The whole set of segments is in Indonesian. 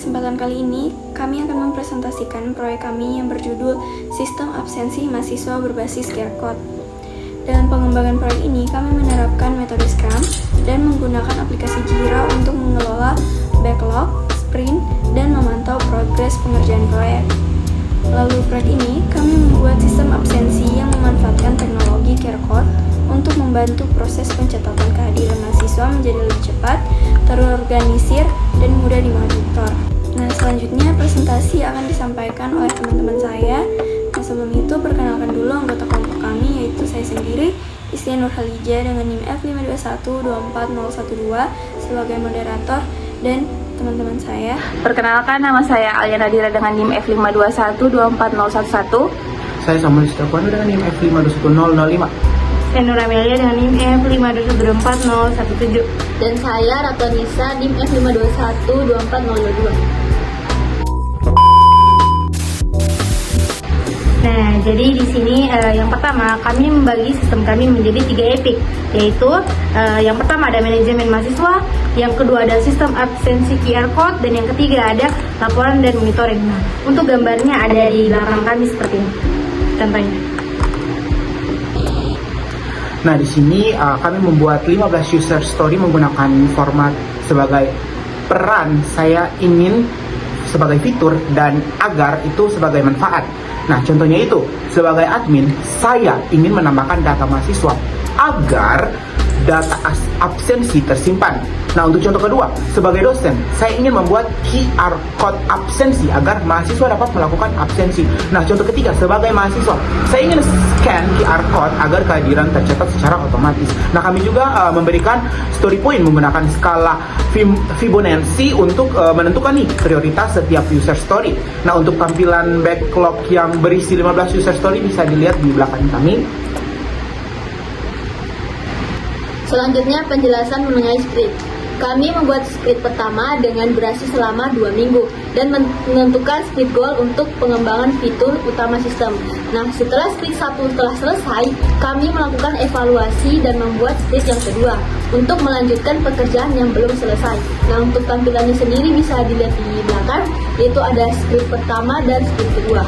kesempatan kali ini, kami akan mempresentasikan proyek kami yang berjudul Sistem Absensi Mahasiswa Berbasis QR Code. Dalam pengembangan proyek ini, kami menerapkan metode Scrum dan menggunakan aplikasi Jira untuk mengelola backlog, sprint, dan memantau progres pengerjaan proyek. Melalui proyek ini, kami membuat sistem absensi yang memanfaatkan teknologi QR Code untuk membantu proses pencatatan kehadiran mahasiswa menjadi lebih cepat, terorganisir, dan mudah dimonitor. Nah, selanjutnya presentasi akan disampaikan oleh teman-teman saya. Nah, sebelum itu perkenalkan dulu anggota kelompok kami, yaitu saya sendiri, Istia Nurhalija dengan NIM F521-24012 sebagai moderator, dan teman-teman saya. Perkenalkan, nama saya Alia Nadira dengan NIM F521-24011. Saya Samuel Setiawan dengan NIM F521-005. Saya Nur Amelia dengan NIM F521-24017. Dan saya Ratu Nisa NIM F521-24022. Nah, jadi di sini yang pertama kami membagi sistem kami menjadi 3 epic, yaitu yang pertama ada manajemen mahasiswa, yang kedua ada sistem absensi QR code, dan yang ketiga ada laporan dan monitoring. Nah, untuk gambarnya ada di belakang kami seperti ini. Contohnya. Nah, di sini kami membuat 15 user story menggunakan format sebagai peran saya ingin sebagai fitur dan agar itu sebagai manfaat. Nah, contohnya itu, sebagai admin, saya ingin menambahkan data mahasiswa agar data absensi tersimpan. Nah, untuk contoh kedua, sebagai dosen, saya ingin membuat QR code absensi agar mahasiswa dapat melakukan absensi. Nah, contoh ketiga, sebagai mahasiswa, saya ingin scan QR code agar kehadiran tercatat secara otomatis. Nah, kami juga memberikan story point menggunakan skala Fibonacci untuk menentukan nih prioritas setiap user story. Nah, untuk tampilan backlog yang berisi 15 user story bisa dilihat di belakang kami. Selanjutnya penjelasan mengenai script. Kami membuat script pertama dengan durasi selama 2 minggu dan menentukan script goal untuk pengembangan fitur utama sistem. Nah, setelah script 1 telah selesai, kami melakukan evaluasi dan membuat script yang kedua untuk melanjutkan pekerjaan yang belum selesai. Nah, untuk tampilannya sendiri bisa dilihat di belakang, yaitu ada script pertama dan script kedua.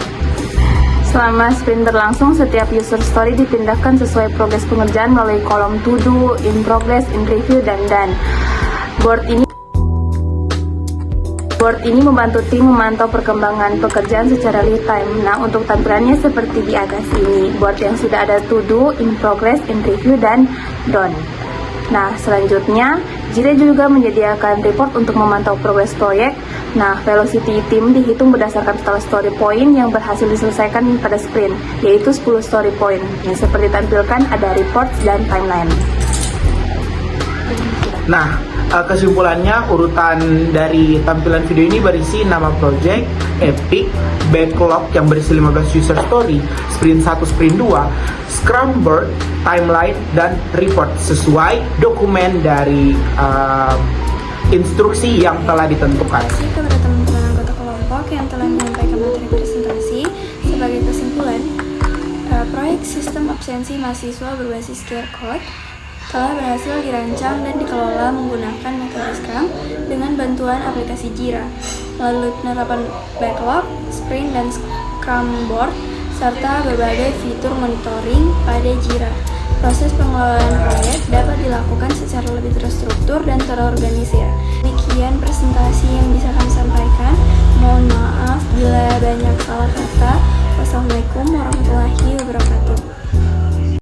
Selama sprint berlangsung, setiap user story dipindahkan sesuai progres pengerjaan melalui kolom to do, in progress, in review, dan done. Board ini membantu tim memantau perkembangan pekerjaan secara real time. Nah, untuk tampilannya seperti di atas ini. Board yang sudah ada to do, in progress, in review, dan done. Nah, selanjutnya, Jira juga menyediakan report untuk memantau progres proyek. Nah, velocity tim dihitung berdasarkan total story point yang berhasil diselesaikan pada sprint, yaitu 10 story point. Yang seperti tampilkan ada report dan timeline. Nah, kesimpulannya urutan dari tampilan video ini berisi nama project, epic, backlog yang berisi 15 user story, sprint 1, sprint 2, scrum board, timeline, dan report sesuai dokumen dari instruksi yang telah ditentukan. Terima kasih kepada teman-teman anggota kelompok yang telah menyampaikan materi presentasi. Sebagai kesimpulan, proyek sistem absensi mahasiswa berbasis QR Code telah berhasil dirancang dan dikelola menggunakan metode Scrum dengan bantuan aplikasi Jira, melalui penerapan backlog, sprint, dan Scrum board, serta berbagai fitur monitoring pada Jira. Proses pengelolaan proyek dapat dilakukan secara lebih terstruktur dan terorganisir. Demikian presentasi yang bisa kami sampaikan. Mohon maaf bila banyak salah kata. Wassalamualaikum warahmatullahi wabarakatuh.